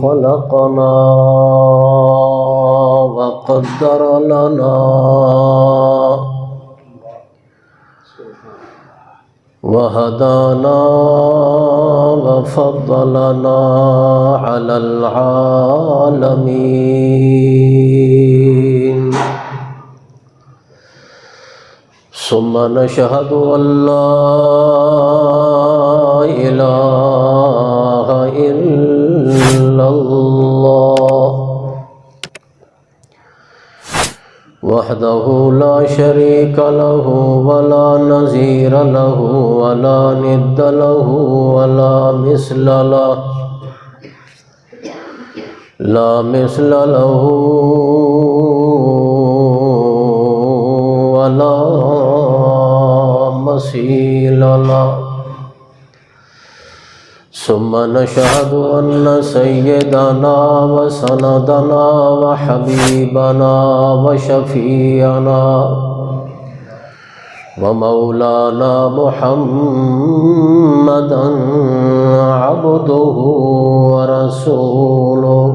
خلقنا وقدر لنا وهدانا وفضلنا على العالمين ثم نشهد أن لا إله إلا الله وحده لا شريك له ولا نظير له ولا ند له ولا مثل له ولا مثيل له ثم نشهد أن سيدنا وسندنا وحبيبنا وشفيعنا ومولانا محمدا عبده ورسوله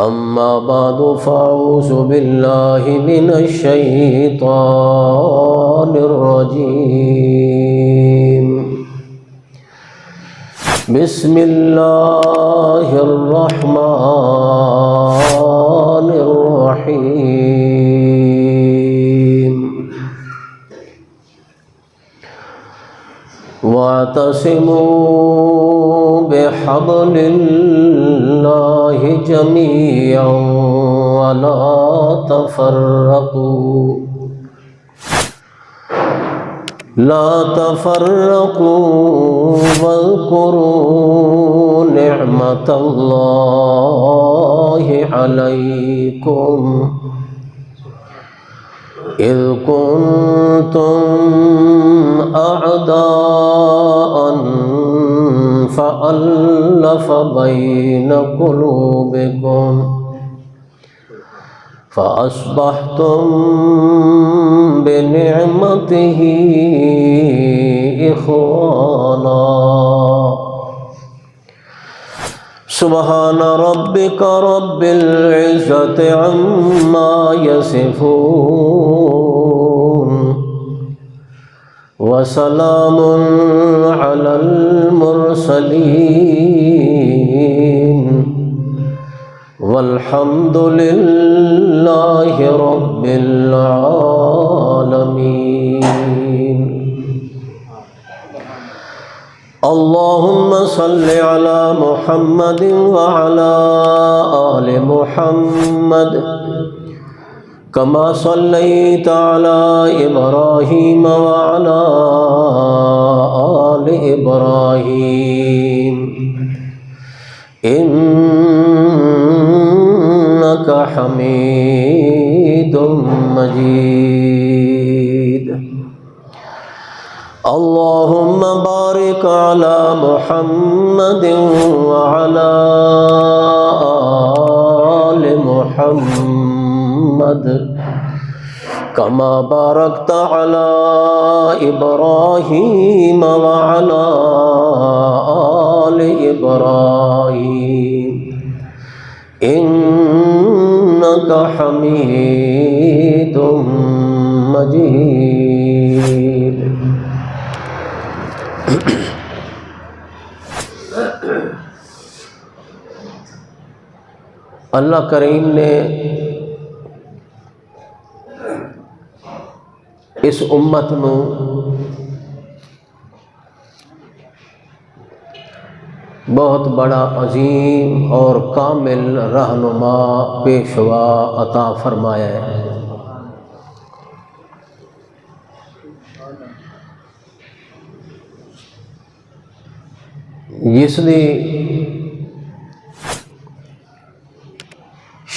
أما بعد فأعوذ بالله من الشيطان الرجيم بسم الله الرحمن الرحيم واعتصموا بحبل الله جميعا ولا تفرقوا واذكروا نعمة الله عليكم إذ كنتم أعداء فألف بين قلوبكم فأصبحتم بنعمته إخوانا سبحان ربك رب العزة عما يصفون وسلام على المرسلين والحمد لله رب العالمين اللهم صل على محمد وعلى آل محمد كما صليت على إبراهيم وعلى آل إبراهيم إنك حميد مجيد اللهم بارك على محمد وعلى آل محمد كما باركت على إبراهيم وعلى آل إبراهيم إنك حميد مجيد اللہ کریم نے اس امت نو بہت بڑا عظیم اور کامل رہنما پیشوا عطا فرمایا ہے، جس دی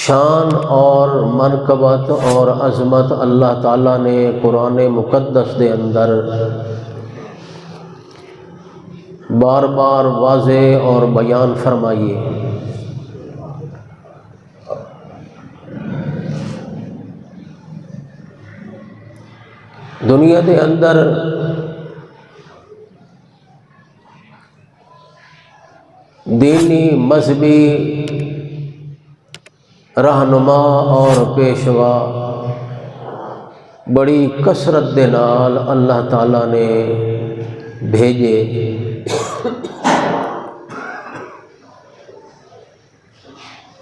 شان اور مرکبت اور عظمت اللہ تعالیٰ نے قرآن مقدس دے اندر بار بار واضح اور بیان فرمائیے۔ دنیا دے اندر دینی مذہبی رہنما اور پیشوا بڑی کثرت دے نال اللہ تعالیٰ نے بھیجے،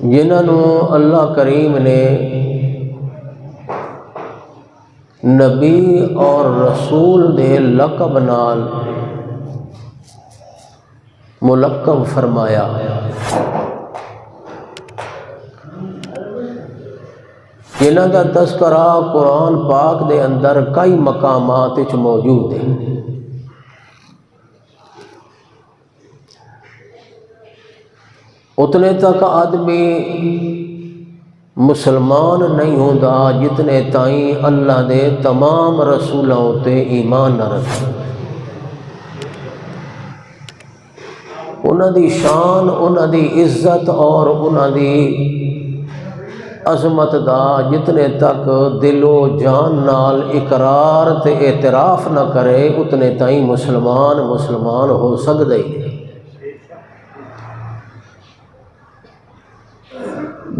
جنہوں اللہ کریم نے نبی اور رسول دے لقب نال ملقب فرمایا۔ جنہاں دا تذکرہ قرآن پاک دے اندر کئی مقامات وچ موجود ہے۔ اتنے تک آدمی مسلمان نہیں ہوندا جتنے تائیں اللہ دے تمام رسولوں تے ایمان نہ رکھے۔ انہاں دی شان، انہاں دی عزت اور انہاں دی عظمت دا جتنے تک دل و جان نال اقرار تے اعتراف نہ کرے اتنے تائیں مسلمان ہو سکدے ہی۔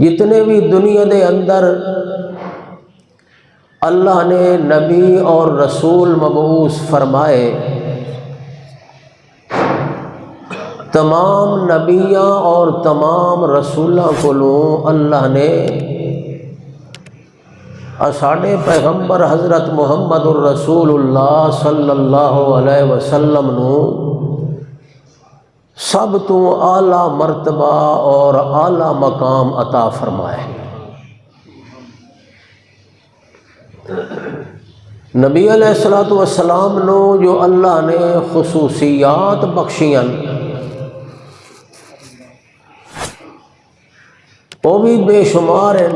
جتنے بھی دنیا دے اندر اللہ نے نبی اور رسول مبعوث فرمائے، تمام نبیاں اور تمام رسولاں کو اللہ نے ساڈے پیغمبر حضرت محمد الرسول اللہ صلی اللہ علیہ وسلم نو سب تو اعلیٰ مرتبہ اور اعلیٰ مقام عطا فرمائے۔ نبی علیہ الصلوۃ والسلام نو جو اللہ نے خصوصیات بخشیاں وہ بھی بے شمار ہیں،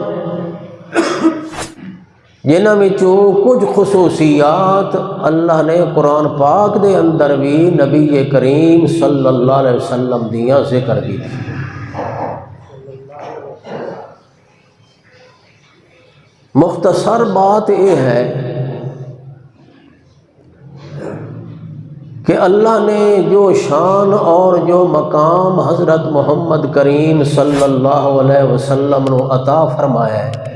جنہاں وچوں کچھ خصوصیات اللہ نے قرآن پاک دے اندر بھی نبی کریم صلی اللہ علیہ وسلم دیاں ذکر کی تھی۔ مختصر بات یہ ہے کہ اللہ نے جو شان اور جو مقام حضرت محمد کریم صلی اللہ علیہ وسلم نو عطا فرمایا ہے،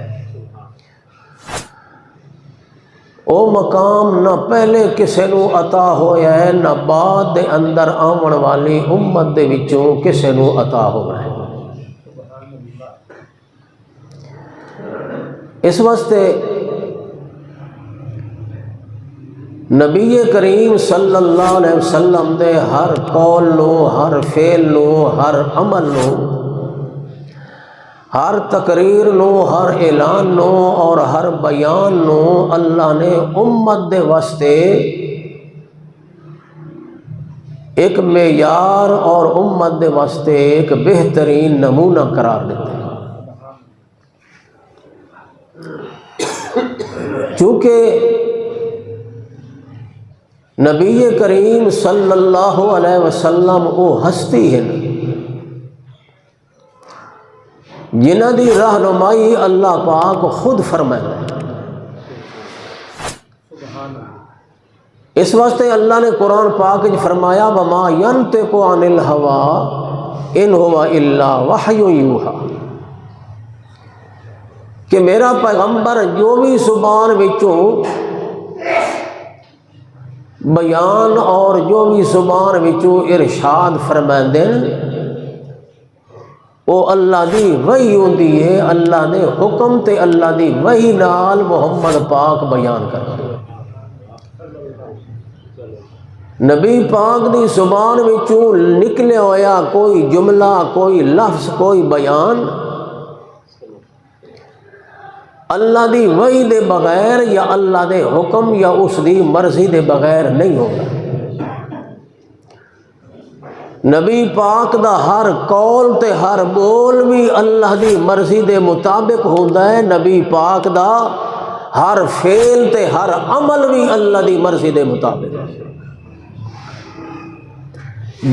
او مقام نہ پہلے کسے نو عطا ہویا ہے نہ بعد دے اندر آون والی امت دے وچوں کسے نو عطا ہونا ہے۔ اس واسطے نبی کریم صلی اللہ علیہ وسلم دے ہر قول نو، ہر فعل نو، ہر عمل نو، ہر تقریر نو، ہر اعلان نو اور ہر بیان نو اللہ نے امت دے واسطے ایک معیار اور امت دے واسطے ایک بہترین نمونہ قرار دیتا ہے۔ چونکہ نبی کریم صلی اللہ علیہ وسلم وہ ہستی ہے جنہ دی رہنمائی اللہ پاک خود فرمائے۔ اس واسطے اللہ نے قرآن پاک فرمایا وَمَا يَنْطِقُ عَنِ الْهَوَىٰ إِنْ هُوَ إِلَّا وَحْيٌ يُوحَىٰ، کہ میرا پیغمبر جو بھی زبان وچوں بیان اور جو بھی زبان وچوں ارشاد فرمائندے وہ اللہ دی وحی ہوندی ہے، اللہ دے حکم تے اللہ دی وحی نال محمد پاک بیان کرتا ہے۔ نبی پاک دی زبان وچوں نکلے ہویا کوئی جملہ، کوئی لفظ، کوئی بیان اللہ دی وحی دے بغیر یا اللہ دے حکم یا اس دی مرضی دے بغیر نہیں ہوگا۔ نبی پاک دا ہر قول تے ہر بول بھی اللہ دی مرضی دے مطابق ہوندا ہے، نبی پاک دا ہر فعل تے ہر عمل بھی اللہ دی مرضی دے مطابق ہے۔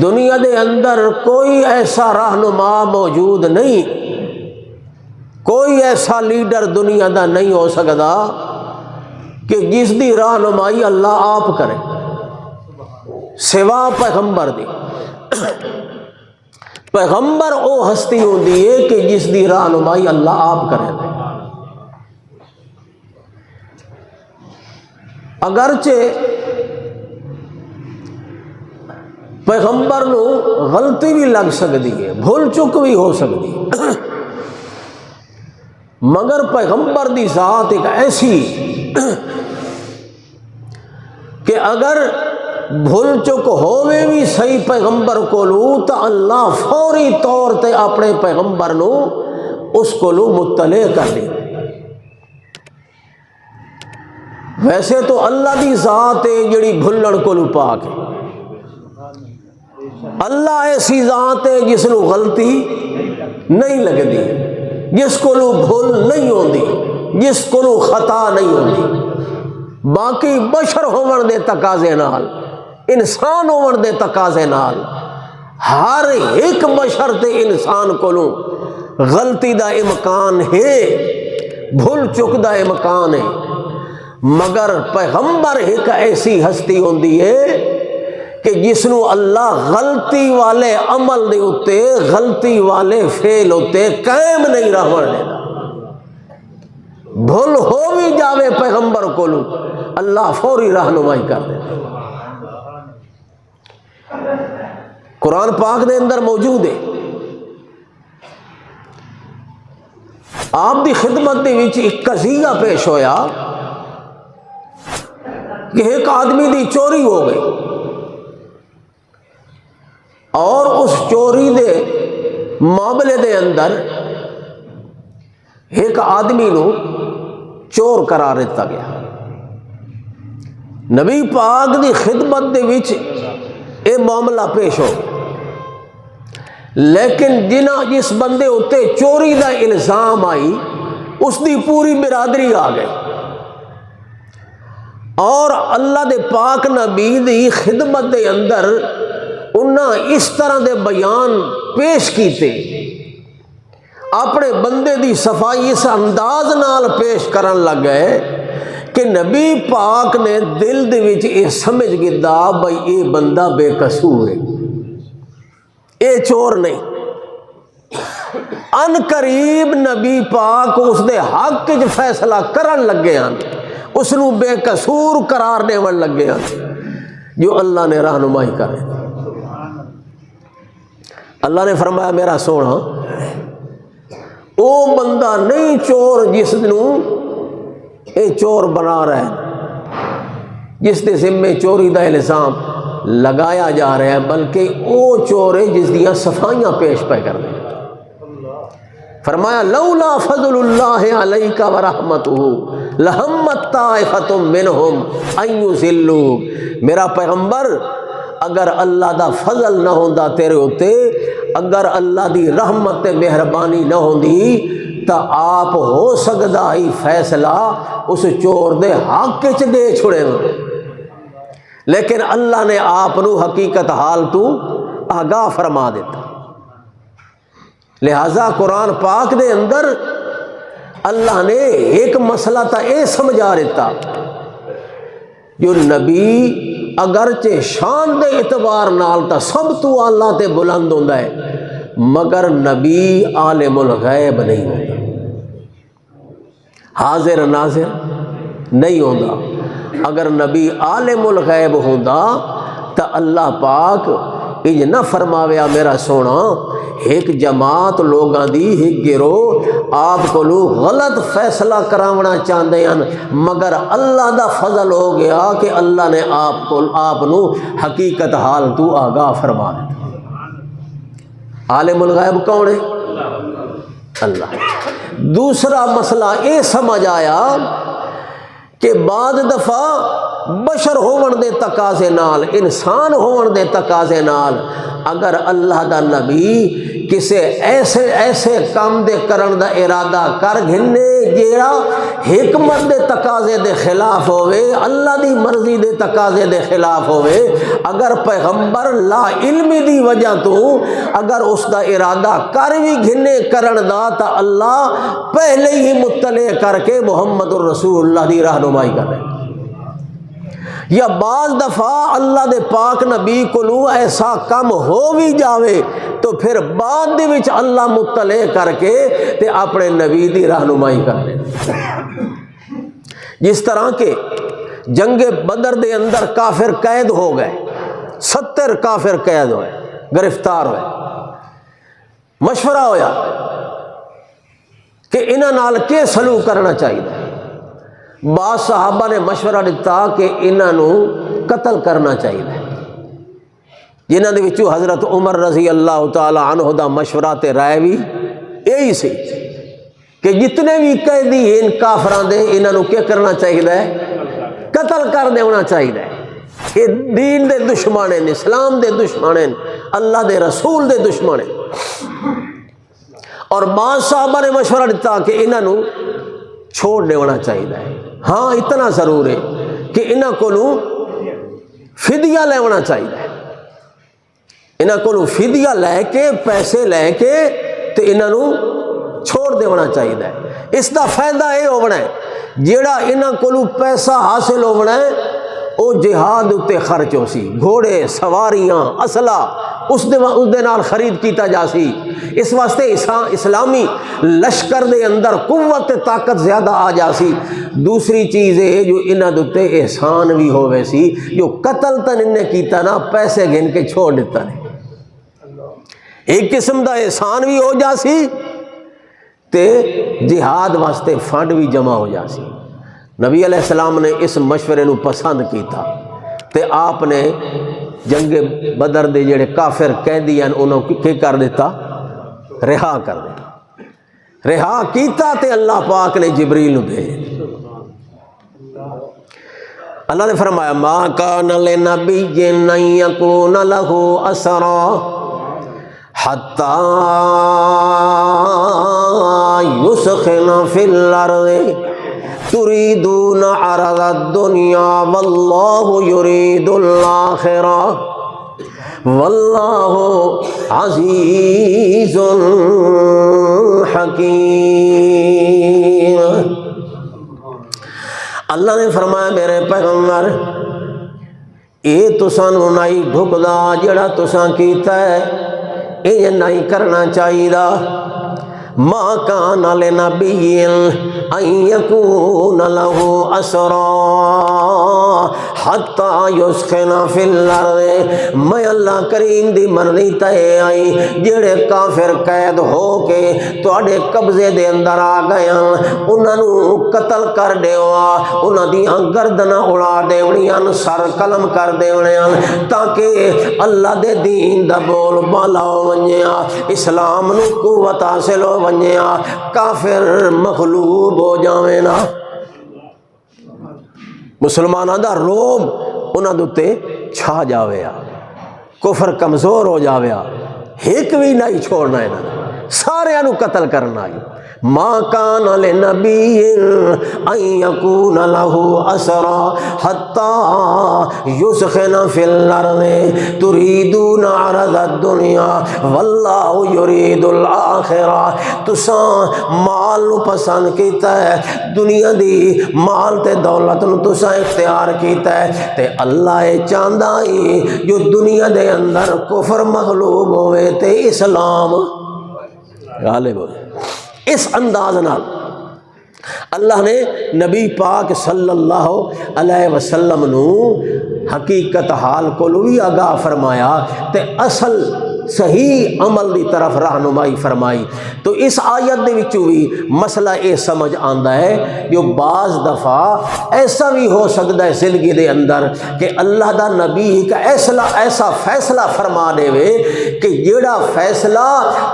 دنیا دے اندر کوئی ایسا رہنما موجود نہیں، کوئی ایسا لیڈر دنیا دا نہیں ہو سکتا کہ جس دی رہنمائی اللہ آپ کرے سوا پیغمبر دی۔ پیغمبر او ہستی ہوندی ہے کہ جس دی رہنمائی اللہ آپ کرے دے. اگرچہ پیغمبر نو غلطی بھی لگ سکتی ہے، بھول چک بھی ہو سکتی ہے، مگر پیغمبر دی ذات ایک ایسی کہ اگر بھول چک ہوئے بھی صحیح پیغمبر کولو تو اللہ فوری طور تے اپنے پیغمبر نو اس کولو مطلع کر دی. ویسے تو اللہ دی ذات ہے جڑی بھلن کولو پاک ہے. اللہ ایسی ذات ہے جس نو غلطی نہیں لگتی، جس کولو بھول نہیں ہوندی، جس کولو خطا نہیں ہوندی. باقی بشر ہون دے تقاضے نال، انسان ہون دے تقاضے نال ہر ایک بشر تے انسان کولو غلطی دا امکان ہے، بھول چک دا امکان ہے. مگر پیغمبر ایک ایسی ہستی ہوندی ہے کہ جس نو اللہ غلطی والے عمل دے اتے، غلطی والے فعل اتے قائم نہیں رہن دینا. بھول ہو بھی جاوے پیغمبر کولو اللہ فوری رہنمائی کر دے. قرآن پاک دے اندر موجود ہے. آپ دی خدمت دے وچ ایک قضیہ پیش ہویا کہ ایک آدمی دی چوری ہو گئی اور اس چوری دے معاملے دے اندر ایک آدمی نو چور قرار دیتا گیا. نبی پاک دی خدمت دے وچ اے معاملہ پیش ہو، لیکن جس بندے اتے چوری دا الزام آئی اس دی پوری برادری آ گئی اور اللہ دے پاک نبی دی خدمت دے اندر انہاں اس طرح دے بیان پیش کیتے، اپنے بندے دی صفائی اس انداز نال پیش کرن لگ گئے کہ نبی پاک نے دل دے وچ یہ سمجھ گیا بھائی یہ بندہ بے قصور ہے، یہ چور نہیں. ان قریب نبی پاک اس دے حق وچ فیصلہ کرن لگے ہیں، اس نو بے قصور قرار دیون لگے ہیں جو اللہ نے رہنمائی کرے. اللہ نے فرمایا میرا سونا او بندہ نہیں چور جس نو اے چور بنا رہا ہے، جس کے ذمے چوری دا الزام لگایا جا رہا ہے، بلکہ او چور ہے جس دیاں صفائیاں پیش پہ کر رہے ہیں. فرمایا لولا فضل اللہ علیک ورحمتہ لہمت طائفۃ منہم ان یضلوک. میرا پیغمبر اگر اللہ دا فضل نہ ہوندا تیرے ہوتے، اگر اللہ دی رحمت تے مہربانی نہ ہوندی تا آپ ہو سکدا ہی فیصلہ اس چور دے حق وچ دے چھڑے. لیکن اللہ نے آپ نو حقیقت حال تو آگاہ فرما دیتا. لہذا قرآن پاک دے اندر اللہ نے ایک مسئلہ تا اے سمجھا دیتا جو نبی اگرچہ شان دے اعتبار نال تا سب تو اللہ تے بلند ہوندا ہے، مگر نبی عالم الغیب نہیں ہوندا، حاضر ناظر نہیں ہوندا. اگر نبی عالم الغیب ہوندا تا اللہ پاک اج نہ فرماویا میرا سونا ایک جماعت لوگاں دی ایک گروہ آپ کو غلط فیصلہ کراونا چاہتے ہیں، مگر اللہ دا فضل ہو گیا کہ اللہ نے آپ نو حقیقت حال تو آگاہ فرما دیتا. عالم الغیب کون ہے؟ اللہ. دوسرا مسئلہ یہ سمجھ آیا کہ بعض دفعہ بشر ہون دے تقاضے نال، انسان ہون دے تقاضے نال اگر اللہ دا نبی کسے ایسے کام دے کرن دا ارادہ کر گھنے جیڑا حکمت دے تقاضے دے خلاف ہوئے، اللہ دی مرضی دے تقاضے دے خلاف ہوئے، اگر پیغمبر لا علمی دی وجہ تو اگر اس دا ارادہ کر بھی گھنے کرن دا تا اللہ پہلے ہی مطلع کر کے محمد الرسول اللہ دی رہنمائی کر رہے. یا بعض دفعہ اللہ دے پاک نبی کو ایسا کم ہو بھی جاوے تو پھر بعد دے وچ اللہ مطلع کر کے تے اپنے نبی دی رہنمائی کر دے. جس طرح کہ جنگ بدر دے اندر کافر قید ہو گئے، 70 کافر قید ہوئے، گرفتار ہوئے. مشورہ ہویا کہ انہاں نال کے سلوک کرنا چاہیے. بعض صحابہ نے مشورہ دیتا کہ انہاں نو قتل کرنا چاہیے. جنہاں دے وچوں حضرت عمر رضی اللہ تعالی عنہ دا مشورہ تے رائے بھی یہی سی کہ جتنے بھی قیدی ان کافراں دے انہاں نو کیا کرنا چاہیے؟ قتل کر دینا چاہیے. یہ دین دے دشمن ہیں، اسلام دے دشمن ہیں، اللہ دے رسول دے دشمن ہیں. اور بعض صحابہ نے مشورہ دیتا کہ انہاں نو چھوڑ دینا چاہیے. ہاں اتنا ضرور ہے کہ انہاں کو فدیہ لینا چاہیے. انہاں کو فدیہ لے کے پیسے لے کے تے انہاں نو چھوڑ دینا چاہیے. اس دا فائدہ یہ ہونا ہے جیڑا انہاں کو پیسہ حاصل ہونا ہے وہ جہاد اتے خرچ ہو سی، گھوڑے سواریاں اسلحہ اس دے نال خرید کیتا جا سی. اس واسطے اسلامی لشکر دے اندر قوت طاقت زیادہ آ جا سی. دوسری چیز ہے جو انہاں دے اتے احسان بھی ہوئے سی، جو قتل تن انہیں کیتا نا پیسے گن کے چھوڑ دیتا نہیں. ایک قسم دا احسان بھی ہو جا سی تے جہاد واسطے فنڈ بھی جمع ہو جا سی. نبی علیہ السلام نے اس مشورے نو پسند کیتا تے آپ نے جنگ بدر دے جڑے کافر قیدی ہیں انہوں کی کر دیتا؟ رہا کر دیتا. رہا کیتا تے اللہ پاک نے جبریل نو بھیجا. اللہ نے فرمایا ما کان لنبی ان یکون لہ اسرا حتی یسخن فی الارض تریدون عرض الدنیا واللہ یرید الآخرہ واللہ عزیز حکیم. اللہ نے فرمایا میرے پیغمبر یہ تساں نو نہیں ڈھکدا جڑا تساں کیتا ہے یہ نہیں کرنا چاہیے. ما کان لنبی ان یکون لہ اسرا حتی یسخن فی الارض. میں اللہ کریم دی مرضی تے آئی جڑے کافر قید ہو کے تواڈے قبضے دے اندر آ گئے انہاں نو قتل کر دیوا، انہاں دیاں گردناں اڑا دیونیاں، سر قلم کر دیونے تاکہ اللہ دے دین دا بول بالا ہو ونجیا، اسلام نو قوت حاصل ہو ونجیا، کافر مغلوب ہو جاویں نا. مسلمانوں دا روب انہاں دے تے چھا جاوے، کفر کمزور ہو جاوے، ایک بھی نہیں چھوڑنا انہاں، سارے نو قتل کرنا. ما کان لنبی ان یکون لہ اسرا حتی یسخن فی الارض تریدون عرض الدنیا واللہ یرید الآخرہ. تساں مال نو پسند کیتا ہے، دنیا دی مال تے دولت نو تساں اختیار کیتا ہے تے اللہ یہ چاہندا ہے جو دنیا دے اندر کفر مغلوب ہوئے تے اسلام غالب ہوئے. اس انداز نال اللہ نے نبی پاک صلی اللہ علیہ وسلم نو حقیقت حال کو بھی آگاہ فرمایا تے اصل صحیح عمل دی طرف رہنمائی فرمائی. تو اس آیت دے وچوں بھی مسئلہ یہ سمجھ آندا ہے جو بعض دفعہ ایسا بھی ہو سکتا ہے زندگی دے اندر کہ اللہ دا نبی ایک ایسا فیصلہ فرما دے وے کہ جیڑا فیصلہ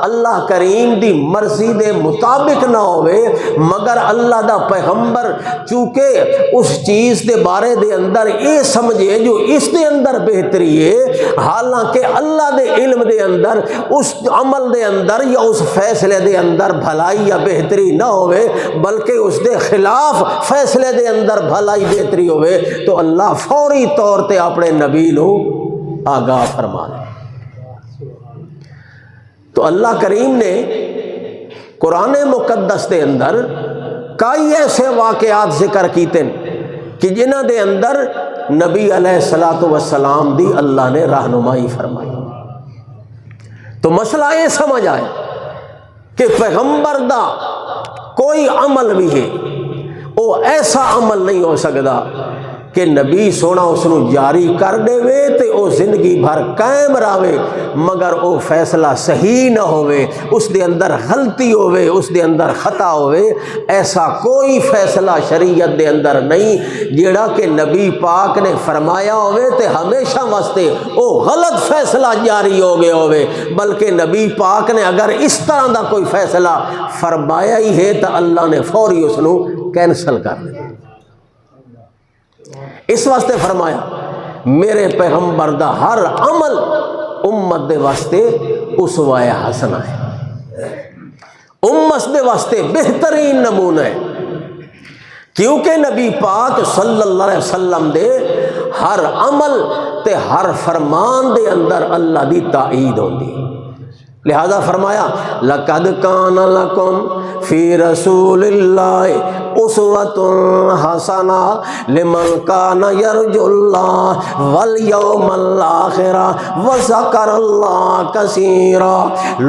اللہ کریم دی مرضی دے مطابق نہ ہوئے مگر اللہ دا پیغمبر چونکہ اس چیز دے بارے دے اندر یہ سمجھے جو اس دے اندر بہتری ہے، حالانکہ اللہ دے علم دے اندر اس عمل دے اندر یا اس فیصلے دے اندر بھلائی یا بہتری نہ ہوئے بلکہ اس دے خلاف فیصلے دے اندر بھلائی بہتری ہوئے تو اللہ فوری طور تے اپنے نبی نو آگاہ فرما دے. تو اللہ کریم نے قرآن مقدس دے اندر کئی ایسے واقعات ذکر کیتے کہ جنہ دے اندر نبی علیہ الصلوۃ والسلام دی اللہ نے رہنمائی فرمائی۔ تو مسئلہ یہ سمجھ آئے کہ پیغمبر دا کوئی عمل بھی ہے وہ ایسا عمل نہیں ہو سکتا کہ نبی سونا اس نو جاری کر دے وے تے او زندگی بھر قائم راوے مگر او فیصلہ صحیح نہ ہوئے، اس دے اندر غلطی ہوئے، اس دے اندر خطا ہوئے۔ ایسا کوئی فیصلہ شریعت دے اندر نہیں جیڑا کہ نبی پاک نے فرمایا ہوئے تے ہمیشہ واسطے او غلط فیصلہ جاری ہو گئے ہوئے، بلکہ نبی پاک نے اگر اس طرح دا کوئی فیصلہ فرمایا ہی ہے تو اللہ نے فوری اس نو کینسل کر دیا۔ اس واسطے فرمایا میرے پیغمبر دا ہر عمل امت دے واسطے اسوہ حسنہ ہے، امت دے واسطے بہترین نمونہ ہے، کیونکہ نبی پاک صلی اللہ علیہ وسلم دے ہر عمل تے ہر فرمان دے اندر اللہ دی تائید ہوندی، لہذا فرمایا لَقَدْ كَانَ لَكُمْ فِي رَسُولِ اللَّهِ أُسْوَةٌ حَسَنَةٌ لِمَنْ كَانَ يَرْجُو اللَّهَ وَالْيَوْمَ الْآخِرَ وَذَكَرَ اللَّهَ كَثِيرًا۔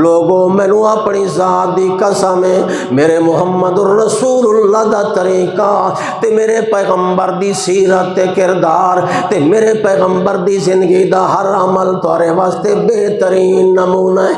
لوگوں مینوں اپنی ذات دی قسم ہے، میرے محمد الرسول اللہ دا طریقہ تے میرے پیغمبر دی سیرت تے کردار تے میرے پیغمبر دی زندگی دا ہر عمل تورے واسطے بہترین نمونہ ہے،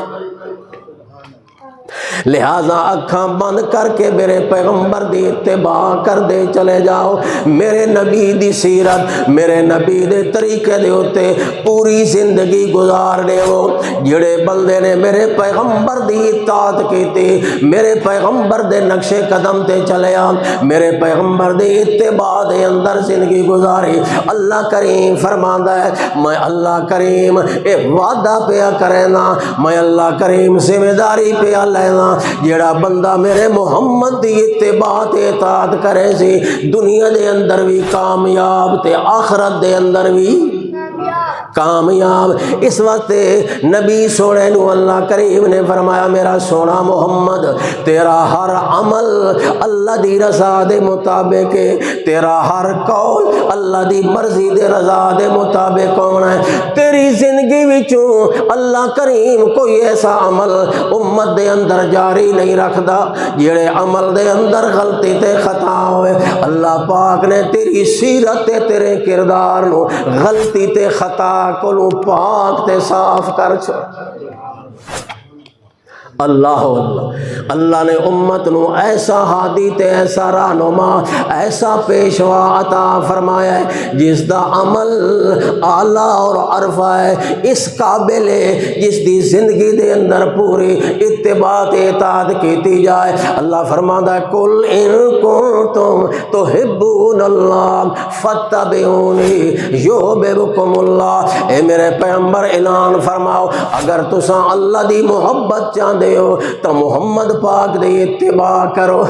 لہذا اکھاں بند کر کے میرے پیغمبر دی اتباع کر دے چلے جاؤ، میرے نبی دی سیرت میرے نبی دے طریقے دے ہوتے پوری زندگی گزار دے ہو۔ جڑے بندے نے میرے پیغمبر دی اطاعت کیتی، میرے پیغمبر دے نقش قدم تے چلیا، میرے پیغمبر دے اتباع دے اندر زندگی گزاری، اللہ کریم فرماندا ہے میں اللہ کریم اے وعدہ پیا کرینا، میں اللہ کریم ذمہ داری پیا لینا، جیڑا بندہ میرے محمد دی اتباع تے اطاعت کرے سی دنیا دے اندر بھی کامیاب تے آخرت دے اندر بھی کامیاب۔ اس وقت نبی سونے نو اللہ کریم نے فرمایا میرا سونا محمد تیرا ہر عمل اللہ دی رضا دے مطابق ہے، تیرا ہر قول اللہ دی مرضی دے رضا دے مطابق ہونا ہے، تیری زندگی وچوں اللہ کریم کوئی ایسا عمل امت دے اندر جاری نہیں رکھدا جڑے عمل دے اندر غلطی تے خطا ہوئے۔ اللہ پاک نے تیری سیرت تے تیرے کردار نو غلطی تے خطا کو پاک تے صاف کر چھوڑ۔ اللہ اللہ نے امت نو ایسا ہادی تے ایسا رہنما ایسا پیشوا عطا فرمایا ہے جس دا عمل اعلیٰ اور عرفہ ہے، اس قابل ہے جس دی زندگی دے اندر پوری اتباع تے اطاعت کیتی جائے۔ اللہ فرماتا ہے قُلْ إِن كُنتُمْ تُحِبُّونَ اللَّهَ فَاتَّبِعُونِي يُحْبِبْكُمُ اللَّهُ۔ اے میرے پیغمبر اعلان فرماؤ اگر تساں اللہ دی محبت چاہندے ہو تو محمد پاک دی اتباع کرو،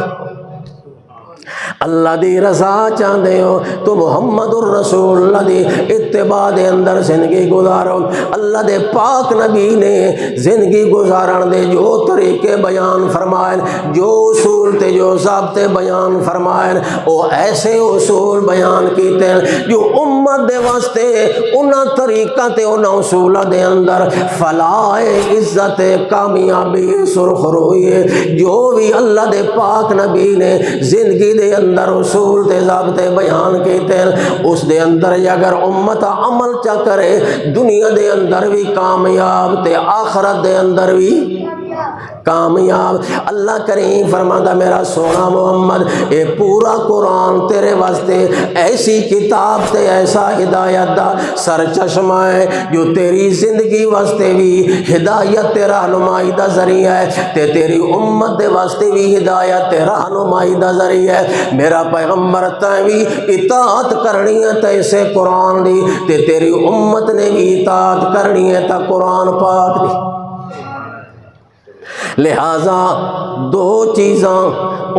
اللہ دی رضا چاہندے ہو تو محمد الرسول اللہ دی اتباع دے اندر زندگی گزارو۔ اللہ دے پاک نبی نے زندگی گزارن دے جو طریقے بیان فرمائے، جو اصول تے جو ضابطے بیان فرمائے، وہ ایسے اصول بیان کیتے ہیں جو امت دے واسطے انہاں طریقہ تے انہاں اصولہ دے اندر فلاح عزت کامیابی سرخروئی ہے۔ جو بھی اللہ دے پاک نبی نے زندگی دے اندر اصول تے ضابطے بیان کیتے ہیں اس دے اندر اگر امت عمل چا کرے دنیا دے اندر بھی کامیاب تے آخرت دے اندر بھی کامیاب۔ اللہ کریم فرماتا میرا سونا محمد اے پورا قرآن تیرے واسطے ایسی کتاب تے ایسا ہدایت دا سر چشمہ ہے جو تیری زندگی واسطے بھی ہدایت تے رہنمائی دا ذریعہ ہے تے تیری امت دے واسطے بھی ہدایت تے رہنمائی دا ذریعہ ہے۔ میرا پیغمبر تائیں بھی اطاعت کرنی ہے تے اسے قرآن دی تے تیری امت نے بھی اطاعت کرنی ہے تا قرآن پاک دی۔ لہذا دو چیزاں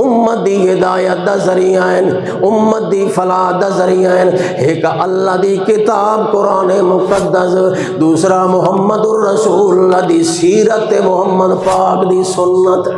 امت دی ہدایت دا ذریعہ ہیں، امت دی فلاح دا ذریعہ ہیں، ایک اللہ دی کتاب قرآن مقدس، دوسرا محمد الرسول اللہ دی سیرت محمد پاک دی سنت۔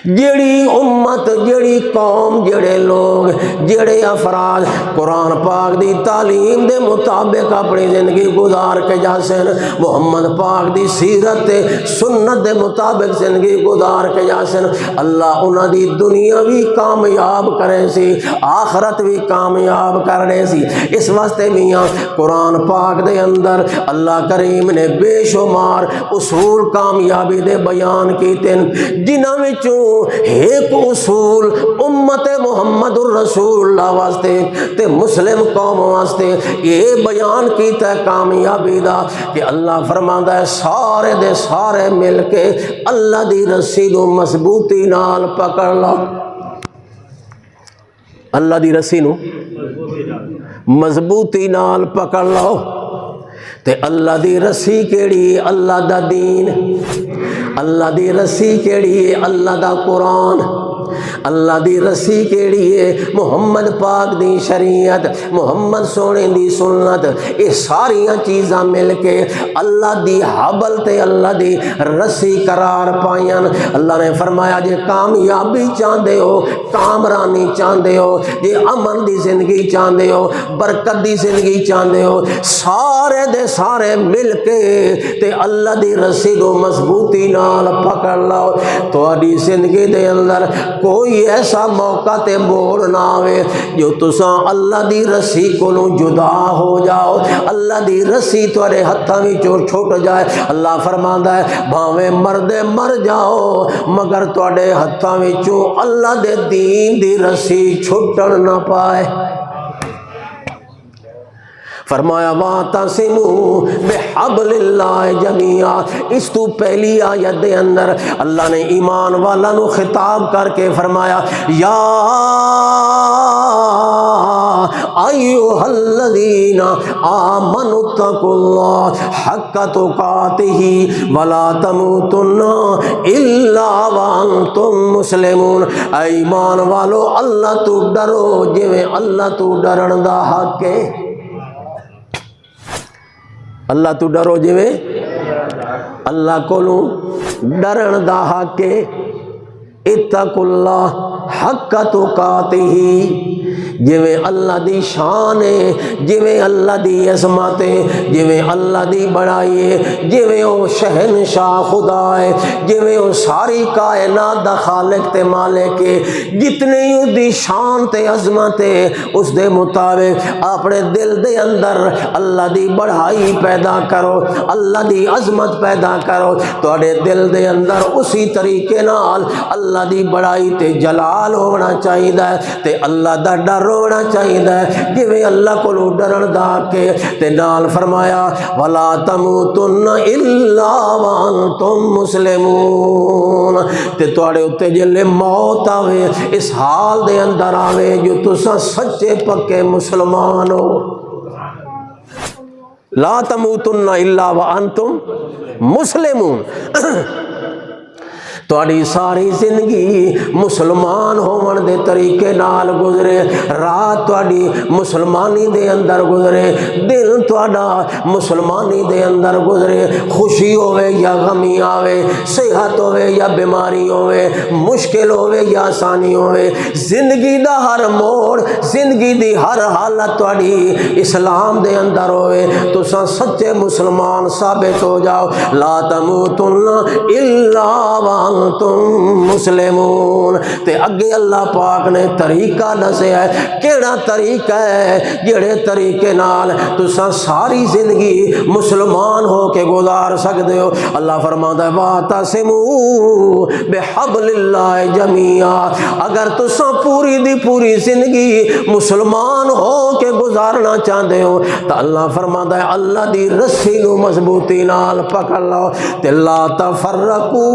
جیڑی امت، جیڑی قوم، جیڑے لوگ، جیڑے افراد قرآن پاک دی تعلیم دے مطابق اپنی زندگی گزار کے جاسن، محمد پاک دی سیرت سنت دے مطابق زندگی گزار کے جاسن، اللہ انہاں دی دنیا بھی کامیاب کرے سی، آخرت بھی کامیاب کرنے سی۔ اس واسطے میاں قرآن پاک دے اندر اللہ کریم نے بے شمار اصول کامیابی دے بیان کیتے ہیں، جنہاں وچوں ایک اصول امت محمد الرسول اللہ واسطے تے مسلم قوم واسطے یہ بیان کیتا ہے کامیابی دا، کہ اللہ فرماندا ہے سارے دے سارے مل کے اللہ دی رسی نو مضبوطی نال پکڑ لو۔ اللہ دی رسی نو مضبوطی نال پکڑ لو۔ تے اللہ دی رسی کیڑی؟ اللہ دا دین۔ اللہ دی رسی کیڑی ہے؟ اللہ دا قرآن۔ اللہ دی رسی کیڑی ہے؟ محمد پاک دی شریعت، محمد سونے دی سنت۔ یہ ساریاں چیزاں مل کے اللہ دی حبل تے اللہ دی رسی قرار پائیں۔ اللہ نے فرمایا جے کامیابی چاہندے ہو، کامرانی چاہندے ہو، جے امن دی زندگی چاہندے ہو، برکت دی زندگی چاہندے ہو، سارے دے سارے مل کے تے اللہ دی رسی کو مضبوطی نال پکڑ لو۔ تہاڈی زندگی دے اندر کوئی ایسا موقع تے موڑ نہ آوے جو تساں اللہ دی رسی کولوں جدا ہو جاؤ، اللہ دی رسی تہاڈے ہتھاں وچوں چھٹ جائے۔ اللہ فرماندا ہے بھاویں مردے مر جاؤ مگر تہاڈے ہتھاں وچوں اللہ دے دین دی رسی چھٹن نہ پائے۔ فرمایا وَاعْتَصِمُوا بِحَبْلِ اللَّهِ جَمِيعًا۔ اس تو پہلی آیت دے اندر اللہ نے ایمان والا نو خطاب کر کے فرمایا یا ایھا الذین آمنوا اتقوا اللہ حق تقاتہ ولا تموتن الا وانتم مسلمون۔ اے ایمان والو اللہ تو ڈرو جویں اللہ تو ڈرن دا حق ہے۔ اللہ تو ڈرو جویں اللہ کولوں ڈرن دا حق ہے۔ اتقوا اللہ حق تقاتہ، جویں اللہ دی شان ہے، جویں اللہ دی عظمت ہے، جویں اللہ دی بڑائی ہے، جویں او شہنشاہ خدا ہے، جویں او ساری کائنات دا خالق تے مالک ہے، جتنی اس دی شان تے عظمت ہے اس دے مطابق اپنے دل دے اندر اللہ دی بڑائی پیدا کرو، اللہ دی عظمت پیدا کرو۔ تواڈے دل دے اندر اسی طریقے نال اللہ دی بڑائی تے جلال ہونا چاہیے تے اللہ دا ڈر ہونا چاہیے، جویں اللہ کو ڈرن دا کے تے نال فرمایا ولا تموتن الا وانتم مسلمون۔ تے تواڈے اوتے جلے موت آوے اس حال دے اندر آوے جو تساں سچے پکے مسلمان ہو۔ لا تموتن الا وانتم مسلمون۔ تواڈی ساری زندگی مسلمان ہون دے طریقے نال گزرے، رات تواڈی مسلمانی دے اندر گزرے، دن تواڈا مسلمانی دے اندر گزرے، خوشی ہوے یا غمی آوے، صحت ہوے یا بیماری ہوے، مشکل ہوے یا آسانی ہوے، زندگی دا ہر موڑ، زندگی دی ہر حالت تواڈی اسلام دے اندر ہوے، تساں سچے مسلمان ثابت ہو جاؤ۔ لا تموتن الا وانتم مسلمون۔ تے اگے اللہ پاک نے طریقہ دسیا ہے، کیڑا طریقہ ہے جڑے طریقے نال تساں ساری زندگی مسلمان ہو کے گزار سکدے ہو۔ اللہ فرماتا ہے واعتصموا بحبل اللہ جميعا۔ اگر تساں پوری دی پوری زندگی مسلمان ہو کے گزارنا چاہتے ہو تو اللہ فرماتا ہے اللہ دی رسی نو مضبوطی نال پکڑ لو تے لا تفرقوا،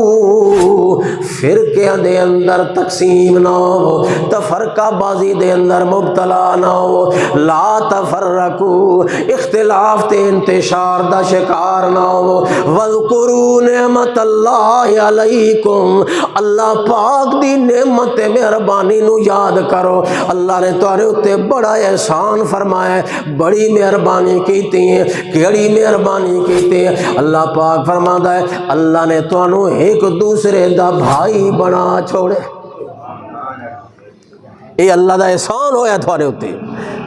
فرقیاں دے اندر تقسیم نہ ہو، تفرقہ بازی دے اندر مبتلا نہ ہو، لا تفرقوا، اختلاف تے انتشار دا شکار نہ ہو۔ وَاذْكُرُوا نِعْمَةَ اللَّهِ عَلَيْكُمْ، اللہ پاک دی نعمت مہربانی نو یاد کرو۔ اللہ نے تمہارے اتے بڑا احسان فرمایا ہے، بڑی مہربانی کیتی ہے۔ کیڑی مہربانی کیتی ہے؟ اللہ پاک فرماتا ہے اللہ نے تانوں ایک دوسرے دوسرے دا بھائی بنا چھوڑے. یہ اللہ دا احسان ہویا تھوڑے ہوتے.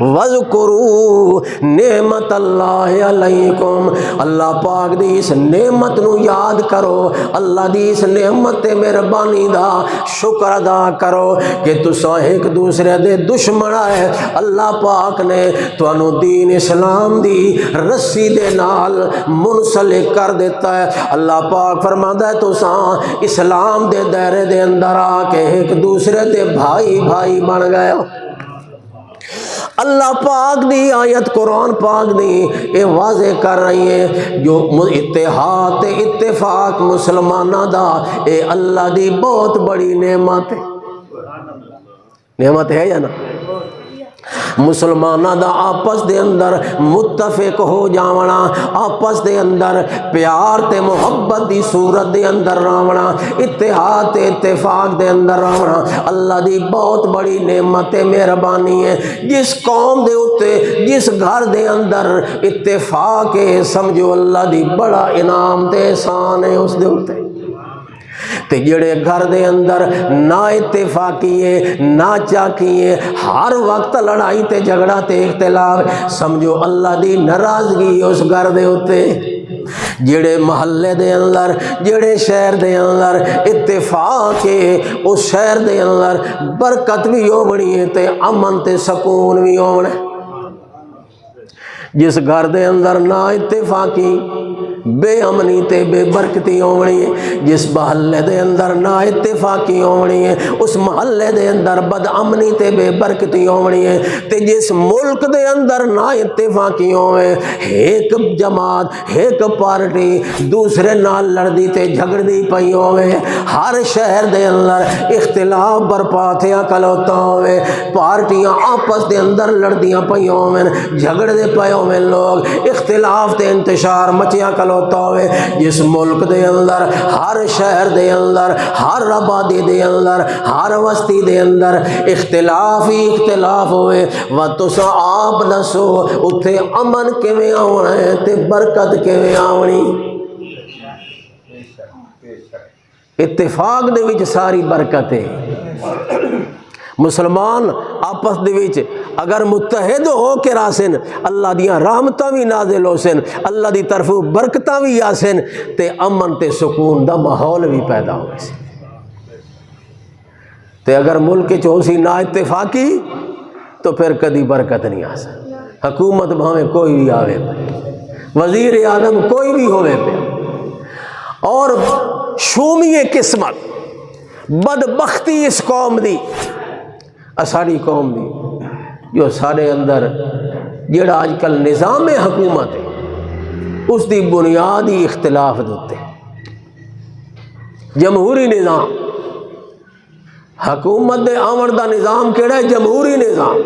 وَذْكُرُوا نعمت اللہ علیکم، اللہ پاک دی اس نعمت نو یاد کرو، اللہ دی اس نعمت مہربانی دا شکر ادا کرو کہ تساں ایک دوسرے دے دشمن ہے. اللہ پاک نے تانوں دین اسلام دی رسی دے نال منسلک کر دیتا ہے. اللہ پاک فرماتا ہے تساں اسلام دے دائرے دے اندر آ کے ایک دوسرے دے بھائی بھائی بن گئے ہو. اللہ پاک دی آیت قرآن پاک دی یہ واضح کر رہی ہے جو اتحاد اتفاق مسلمانہ دا اے اللہ دی بہت بڑی نعمت ہے. نعمت ہے یا نا؟ مسلمانہ دا آپس دے اندر متفق ہو جاونا، آپس دے اندر پیار تے محبت دی صورت دے اندر راونا، اتحاد تے اتفاق دے اندر راونا اللہ دی بہت بڑی نعمت مہربانی ہے. جس قوم دے اتے جس گھر دے اندر اتفاق ہے سمجھو اللہ دی بڑا انعام تے احسان ہے اس دے اتے. تے جڑے گھر دے اندر نا اتفاقی ہے نا چاکی ہے ہر وقت لڑائی تے جھگڑا تے اختلاف سمجھو اللہ دی ناراضگی اس گھر دے ہوتے. جڑے محلے دے اندر جڑے شہر دے اندر اتفاق ہے اس شہر دے اندر برکت بھی ہونی ہے تے امن تے سکون بھی ہونا. جس گھر دے اندر نا اتفاقی بے امنی تے بے برکتی ہونی ہے، جس محلے دے اندر نا اتفاقی ہونی ہے اس محلے دے اندر بد امنی تے بے برکتی ہونی ہے. تے جس ملک دے اندر نا اتفاقی ہوئے ایک جماعت ایک پارٹی دوسرے نال لڑدی تے جھگڑدی پئی ہوئے، ہر شہر دے اندر اختلاف برپا تھیا کلوتا ہوئے، پارٹیاں آپس دے اندر لڑدیاں پئی ہوئے جھگڑدے پئے ہوئے لوگ، اختلاف تے انتشار مچیا کلوتا ہوئے. جس ملک دے اندر ہر شہر دے اندر ہر آبادی دے اندر ہر وسطی دے اندر اختلاف ہی اختلاف ہوئے و تساں آپ دسو اتھے امن کیویں آونا ہے تے برکت کیویں آونی. اتفاق دے وچ ساری برکت ہے. مسلمان آپس دے وچ اگر متحد ہو کے راسن اللہ دیاں رحمتاں بھی نازل ہو سن، اللہ دی طرفوں برکتاں بھی آسن تے امن تے سکون دا ماحول بھی پیدا ہو سی. تے اگر ملک چ ہو سی نا اتفاقی تو پھر کدی برکت نہیں آ سکتی. حکومت بھاویں کوئی بھی آوے پہ، وزیر اعظم کوئی بھی ہوئے پہ، اور شومی قسمت بدبختی اس قوم دی ساری قوم دی جو سارے اندر جڑا آج کل نظام حکومت ہے اس دی بنیادی اختلاف دیتے. جمہوری نظام حکومت دے آمن دا نظام کیڑا ہے؟ جمہوری نظام.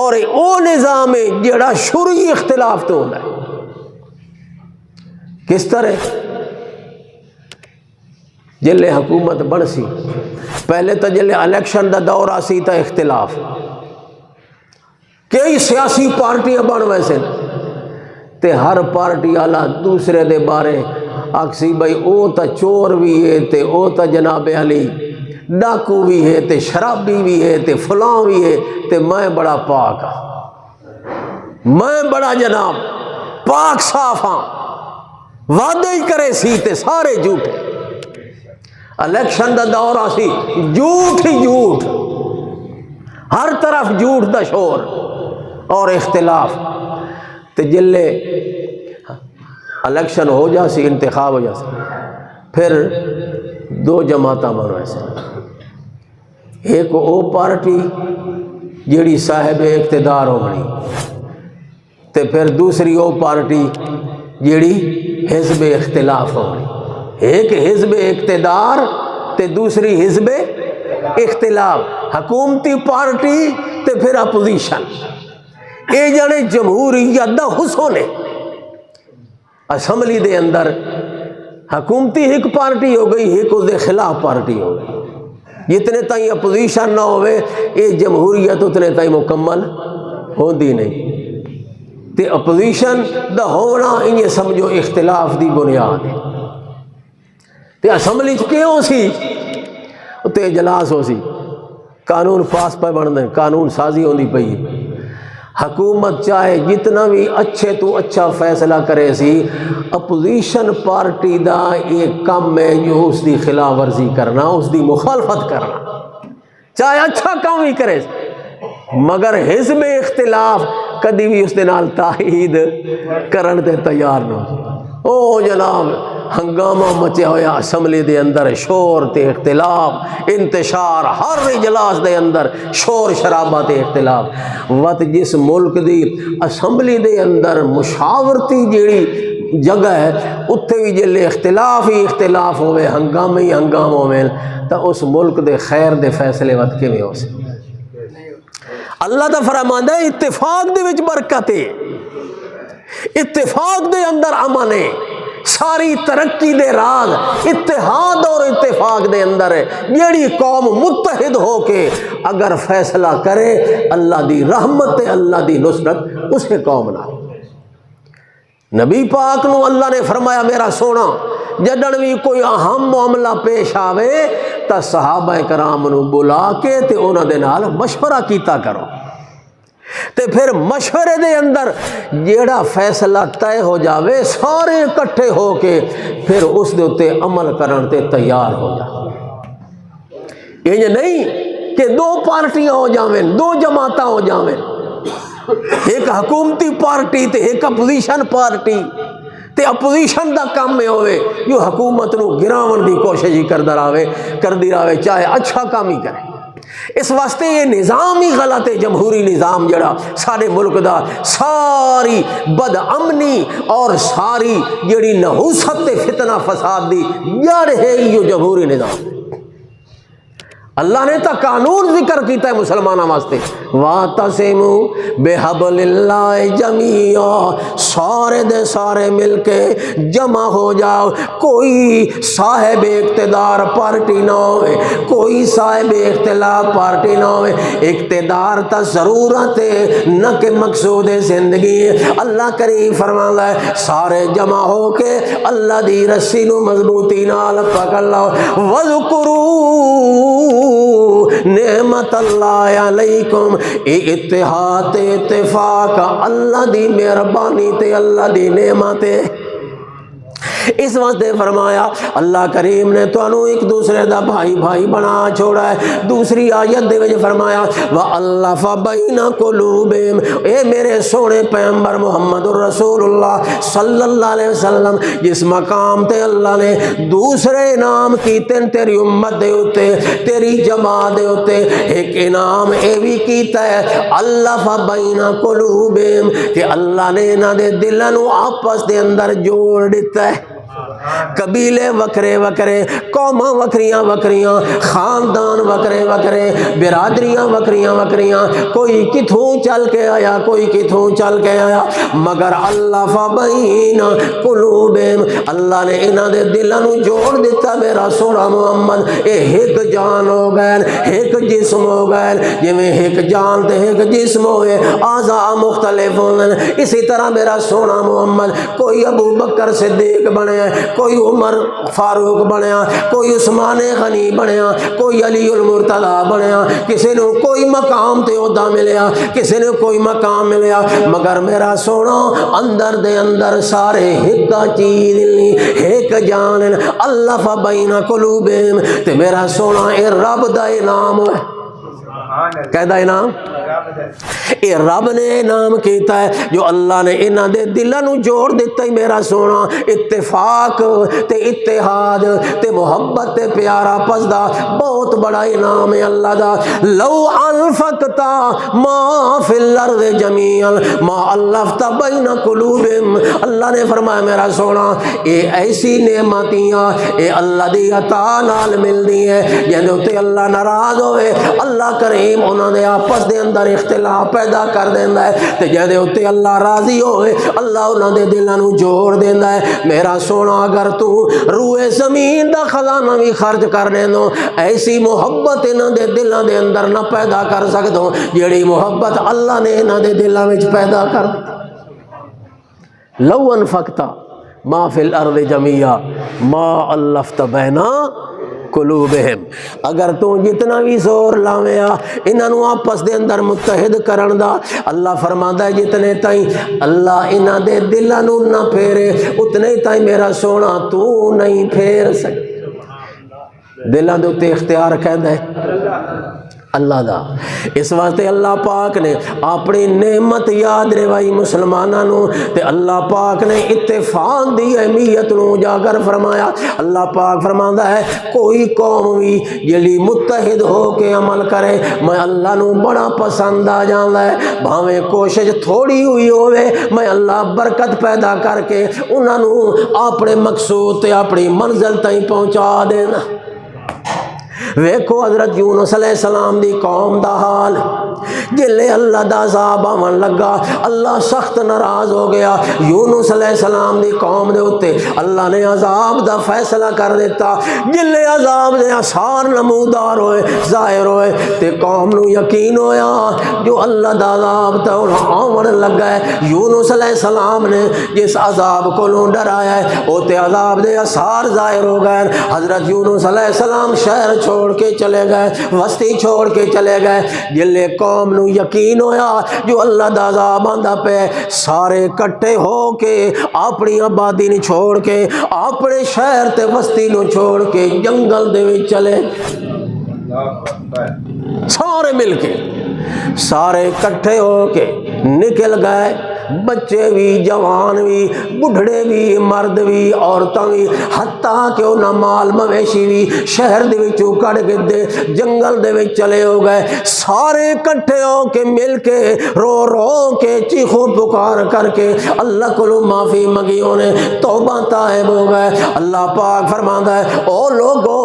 اور او نظام ہے جڑا شروعی اختلاف تو ہوتا ہے. کس طرح؟ جلے حکومت بڑھ سی پہلے تو جلے الیکشن دا دور آسی تا اختلاف، کئی سیاسی پارٹیاں بن ویسے تے ہر پارٹی آلا دوسرے دے بارے آکسی بھائی او تا چور بھی ہے تے او تا جناب علی ڈاکو بھی ہے تے شرابی بھی ہے تے فلاں بھی ہے تے میں بڑا پاک ہاں، میں بڑا جناب پاک صاف ہاں. وعدے ہی کرے سی تے سارے جھوٹے. الیکشن دا دور آسی جھوٹ ہی جھوٹ، ہر طرف جھوٹ دا شور اور اختلاف. تے جلے الیکشن ہو جاسی انتخاب ہو جاسی پھر دو جماعتاں بن ویسے، ایک او پارٹی جیڑی صاحب اقتدار ہو بنی تے پھر دوسری او پارٹی جیڑی حزب اختلاف ہو بنی. ایک حزب اقتدار تے دوسری حزب اختلاف، حکومتی پارٹی تے پھر اپوزیشن. اے جانے جمہوریت دا حسن ہے. اسمبلی دے اندر حکومتی ایک پارٹی ہو گئی، ایک اس دے خلاف پارٹی ہو گئی. جتنے تائیں اپوزیشن نہ ہوئے اے جمہوریت اتنے تائیں مکمل ہوندی نہیں. تے اپوزیشن دا ہونا انہیں سمجھو اختلاف دی بنیاد ہے. تے اسمبلی کیوں سی تے اجلاس ہو سی، قانون پاس پہ بنتے، قانون سازی ہوندی پئی، حکومت چاہے جتنا بھی اچھے تو اچھا فیصلہ کرے سی، اپوزیشن پارٹی دا ایک کام ہے جو اس دی خلاف ورزی کرنا، اس دی مخالفت کرنا، چاہے اچھا کام ہی کرے مگر حزب اختلاف کدی بھی اس دے نال تائید کرن تے تیار نہ ہو۔ او جناب ہنگامہ مچیا ہویا اسمبلی دے اندر، شور تے اختلاف، انتشار، ہر اجلاس دے اندر شور شرابہ تے اختلاف۔ وقت جس ملک دی اسمبلی دے اندر مشاورتی جیڑی جگہ ہے اتھے بھی جلے اختلاف ہی اختلاف ہوئے، ہنگامے ہی ہنگام ہوئے، تو اس ملک دے خیر دے فیصلے وقت کے میں ہو سکتے۔ اللہ دا فرماندا ہے اتفاق دے وچ برکت ہے، اتفاق دے اندر امن ہے، ساری ترقی دے راز اتحاد اور اتفاق دے اندر ہے۔ جیڑی قوم متحد ہو کے اگر فیصلہ کرے، اللہ دی رحمت اللہ دی نصرت اسے قوم نہ۔ نبی پاک نو اللہ نے فرمایا میرا سونا جدن بھی کوئی اہم معاملہ پیش آوے تا صحابہ کرام نو بلا کے تے انہاں دے نال مشورہ کیتا کرو، تے پھر مشورے دے اندر جیڑا فیصلہ طے ہو جاوے سارے اکٹھے ہو کے پھر اس دے اتے عمل کرن تے تیار ہو جا۔ یہ نہیں کہ دو پارٹیاں ہو جاویں، دو جماعتاں ہو جاویں، ایک حکومتی پارٹی تے ایک اپوزیشن پارٹی، تے اپوزیشن دا کام میں ہوئے جو حکومت نو گراون دی کوشش ہی کردی راوے چاہے اچھا کام ہی کرے۔ اس واسطے یہ نظام ہی غلط ہے، جمہوری نظام جڑا سارے ملک دا ساری بد امنی اور ساری جڑی نحوست تے فتنہ فساد دی جڑ ہے یہ جمہوری نظام۔ اللہ نے تا قانون ذکر کیتا ہے مسلمانوں واسطے، وَاعْتَصِمُوا بِحَبْلِ اللَّهِ جَمِيعًا، سارے دے سارے مل کے جمع ہو جاؤ، کوئی صاحب اقتدار پارٹی نہ ہوئے، کوئی صاحب اختلاف پارٹی نہ ہوئے، اقتدار تا ضرورت ہے نہ کہ مقصود زندگی ہے۔ اللہ کریم فرماتا ہے سارے جمع ہو کے اللہ دی رسی نو مضبوطی نال پکڑ لو، وَذْكُرُوا نعمت اللہ علیکم، اتحاد اتفاق اللہ دی مہربانی تے اللہ دی نعمت ہے۔ اس واسطے فرمایا اللہ کریم نے تانوں ایک دوسرے دا بھائی بھائی بنا چھوڑا ہے۔ دوسری آیت دے وچ فرمایا وَأَلَّفَ بَيْنَ قُلُوبِهِمْ، اے میرے سونے پیغمبر محمد الرسول اللہ صلی اللہ علیہ وسلم، جس مقام تے اللہ نے دوسرے انعام کیتے تیری امت دے اتے، تیری جماعت دے اتے، ایک انعام اے بھی کیتا ہے أَلَّفَ بَيْنَ قُلُوبِهِمْ کہ اللہ نے انہاں دے دلاں نو آپس دے اندر جوڑ دیتا ہے۔ قبیلے وکرے وکرے، قوماں وکریاں وکریاں، خاندان وکرے وکرے، برادریاں وکریاں وکریاں، کوئی کتھوں چل کے آیا کوئی کتھوں چل کے آیا، مگر اللہ فبین قلوبہم، اللہ نے انہاں دے دلاں نو جوڑ دیتا۔ میرا سونا محمد اے ایک جان ہو گئے، ایک جسم ہو گئے، جویں ایک جان تے ایک جسم ہوئے، اعضاء مختلف ہوئے، اسی طرح میرا سونا محمد کوئی ابو بکر صدیق بنے، کوئی عمر فاروق بنیا، کوئی عثمان غنی بنیا، کوئی علی المرتضی بنیا، کسی نے کوئی مقام تے عہدہ ملیا، کسی نے کوئی مقام ملیا، مگر میرا سونا اندر دے اندر سارے ایک چیز نہیں، ایک جان، اللہ فبین قلوبہم، تے میرا سونا اے رب دا انعام ہے۔ کہدا انعام اے رب نے انعام کیتا ہے جو اللہ نے انہاں دے دلاں نو جوڑ دیتا ہے۔ میرا سونا اتفاق تے اتحاد تے محبت تے پیارا پسدا بہت بڑا انعام ہے اللہ دا۔ لو انفقت ما فی الارض جميعا ما الفت بین قلوبہم، اللہ نے فرمایا میرا سونا اے ایسی نعمتیاں اے اللہ دی عطا نال ملدی ہے جدوں تے اللہ ناراض ہوئے اللہ کریم انہوں نے آپس دے اندر اختلاف پیدا کر دینا ہے، تے جدے اتے اللہ راضی ہوئے اللہ انہوں دے دلاں نو جوڑ دینا ہے۔ میرا سونا اگر تو روئے زمین دا خزانہ بھی خرچ کر دینو، ایسی محبت انہوں دے دلاں دے اندر نہ پیدا کر سکدو جیڑی محبت اللہ نے انہوں دے دلاں وچ پیدا کر دی۔ لو انفقتا، ما فی الارض جمیعا ما الفت بین قلوبہم، اگر تو جتنا بھی زور لاویں انہاں نو آپس دے اندر متحد کرن دا، اللہ فرماندا ہے جتنے تائیں اللہ انہاں دے دلاں نو نہ پھیرے اتنے تائیں میرا سونا تو نہیں پھیر سکے۔ دلاں دے اتے اختیار کہندا ہے اللہ دا، اس واسطے اللہ پاک نے اپنی نعمت یاد روائی مسلمانوں نو، تے اللہ پاک نے اتفاق دی اہمیت نو اجاگر فرمایا۔ اللہ پاک فرماندا ہے کوئی قوم بھی جڑی متحد ہو کے عمل کرے میں اللہ نو بڑا پسند آ جاندا ہے، بھاویں کوشش تھوڑی ہوئی ہوئے میں اللہ برکت پیدا کر کے انہاں نو اپنے مقصود تے اپنی منزل تائیں پہنچا دینا۔ ویکھو حضرت یونس علیہ السلام دی قوم دا حال، جلے اللہ دا عذاب آون لگا اللہ سخت ناراض ہو گیا، یونس علیہ السلام دی قوم دے اتے اللہ نے عذاب دا فیصلہ کر دیتا۔ جلے عذاب دے آثار نمودار ہوئے ظاہر ہوئے تے قوم نو یقین ہویا جو اللہ دا عذاب تے آون لگا ہے، یونس علیہ السلام نے جس عذاب کو ڈرایا ہے او تے عذاب دے آثار ظاہر ہو گئے۔ حضرت یونس علیہ السلام شہر چھوڑ کے چلے گئے، وسطی چھوڑ کے چلے گئے۔ جلے قوم نو یقین ہویا جو اللہ دا عذاب آندا پہ، سارے کٹھے ہو کے اپنی آبادی نو چھوڑ کے اپنے شہر تے بستی نو چھوڑ کے جنگل دے وچ چلے، سارے مل کے سارے کٹھے ہو کے نکل گئے، بچے بھی جوان بھی بڑھڑے بھی مرد بھی عورتاں بھی، حتیٰ کہ انہاں مال مویشی بھی شہر دے وچوں کڈ کے دے جنگل دے وچ چلے ہو گئے۔ سارے کٹھے ہو کے مل کے رو رو کے چیخو پکار کر کے اللہ کولوں معافی منگی، انہیں توبہ طائب ہو گئے۔ اللہ پاک فرماندا ہے او لوگو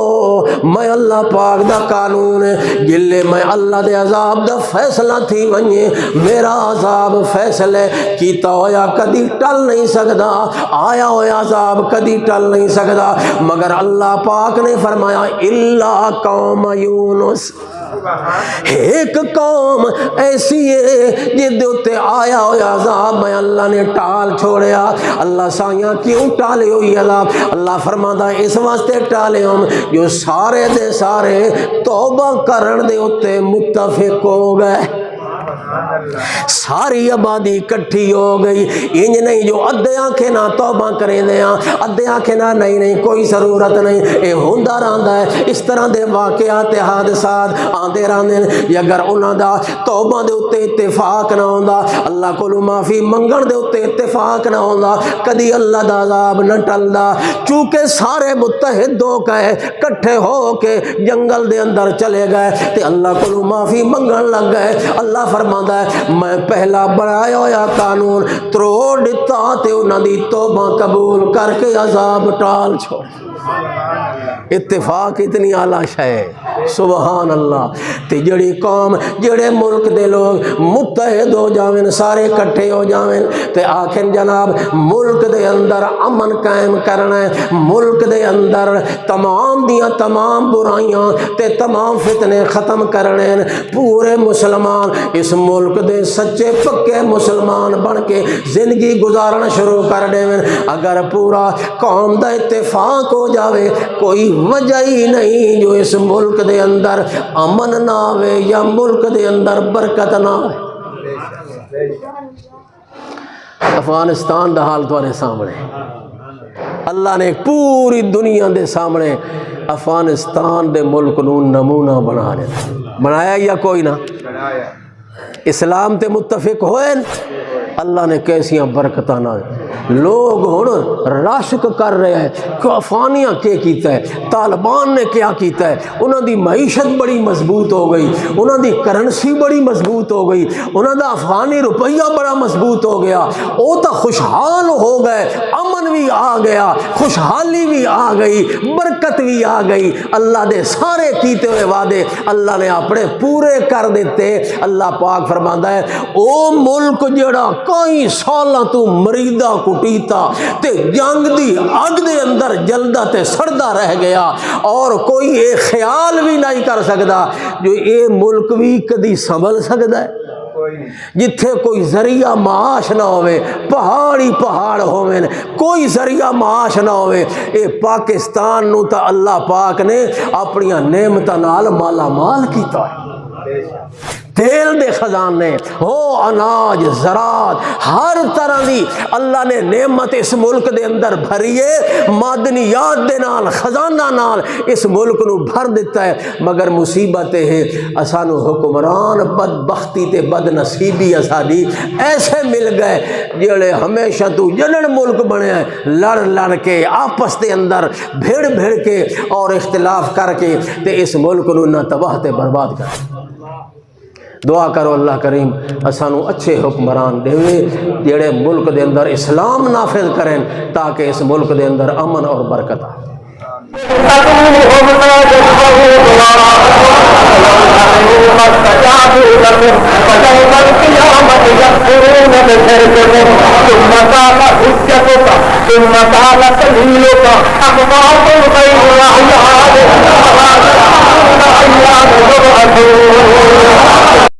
میں اللہ پاک دا قانون ہے، جلے میں اللہ دے عذاب دا فیصلہ تھی ونجے میرا عذاب فیصلے کیتا ہویا کدی ٹل نہیں سکدا، آیا ہویا عذاب کدی ٹل نہیں سکدا، مگر اللہ پاک نے فرمایا الا قوم یونس، ایک قوم ایسی ہے جن دے اتے آیا ہویا عذاب میں اللہ نے ٹال چھوڑیا۔ اللہ سائیاں کیوں ٹالے ہوئی عذاب؟ اللہ فرماتا ہے اس واسطے ٹالے ہم جو سارے دے سارے توبہ کرن دے اتے متفق ہو گئے، ساری آبادی کٹھی ہو گئی۔ انج نہیں جو ادھے آنکھیں نہ توبہ کریں دے ادھے آنکھیں نہ نہیں کوئی ضرورت نہیں، اے ہوندا رہندا ہے۔ اس طرح دے واقعات حادثات آندے رہندے نے، اگر انہاں دا توبہ دے اوتے اتفاق نہ ہوندا، اللہ کولوں معافی منگن دے اوتے اتفاق نہ ہوندا، کدی اللہ دا عذاب نہ ٹلدا۔ چونکہ سارے متحد ہو کے کٹھے ہو کے جنگل دے اندر چلے گئے تے اللہ کولوں معافی منگن لگ گئے، اللہ فرماندا ہے میں پہلا بنایا ہویا قانون تروڑ دتا تے انہاں دی توبہ قبول کر کے عذاب ٹال چھوڑ۔ اتفاق اتنی اعلیٰ شے، سبحان اللہ۔ تے جڑی قوم جڑے ملک دے لوگ متحد ہو جاویں، سارے کٹھے ہو جاویں تے آخر جناب ملک دے اندر امن قائم کرنا ہے، ملک دے اندر تمام دیاں تمام برائیاں تے تمام فتنے ختم کرنے ہیں، پورے مسلمان اس ملک دے سچے پکے مسلمان بن کے زندگی گزارنا شروع کر دیں۔ اگر پورا قوم دا اتفاق ہو جاوے کوئی وجہ ہی نہیں جو اس ملک دے اندر امن نہ آوے یا ملک دے اندر برکت نہ آوے۔ افغانستان دا حال تمہارے سامنے، اللہ نے پوری دنیا دے سامنے افغانستان دے ملک نو نمونہ بنا دیا، بنایا یا کوئی نہ؟ اسلام تے متفق ہوئے، اللہ نے کیسیاں برکتاں نہ، لوگ ہن راشق کر رہے ہیں کہ افغانیاں کیا کیتا ہے، طالبان نے کیا کیتا ہے، انہوں دی معیشت بڑی مضبوط ہو گئی، انہوں دی کرنسی بڑی مضبوط ہو گئی، انہوں دا افغانی روپیہ بڑا مضبوط ہو گیا، وہ تو خوشحال ہو گئے، امن بھی آ گیا، خوشحالی بھی آ گئی، برکت بھی آ گئی۔ اللہ دے سارے کیتے ہوئے وعدے اللہ نے اپنے پورے کر دیتے۔ اللہ پاک فرماندا ہے او ملک جڑا کئی سالاں تو مریدا کٹیتا تے جنگ دی اگ دے اندر جلدا تے سڑدا رہ گیا اور کوئی یہ خیال بھی نہیں کر سکتا جو اے ملک بھی کدی سنبھل سکتا ہے۔ جتھے کوئی ذریعہ معاش نہ ہوئے، پہاڑی پہاڑ ہوئے، کوئی ذریعہ معاش نہ ہوئے، اے پاکستان نو تا اللہ پاک نے اپنی نعمتاں نال مالا مال کیتا ہے۔ تیل دے خزانے ہو، اناج، زراعت، ہر طرح دی اللہ نے نعمت اس ملک دے اندر بھریے، معدنیات دے نال، خزانہ نال اس ملک نو بھر دیتا ہے۔ مگر مصیبت ہے اسانو حکمران بدبختی تے بد نصیبی اسادی ایسے مل گئے جڑے ہمیشہ تو جنن ملک بنے ہیں لڑ لڑ کے آپس دے اندر بھیڑ بھیڑ کے اور اختلاف کر کے تے اس ملک نو نہ تباہ تے برباد کر۔ دعا کرو اللہ کریم اسانو اچھے حکمران دے جڑے ملک دے اندر اسلام نافذ کریں تاکہ اس ملک دے اندر امن اور برکت آئے۔ ثم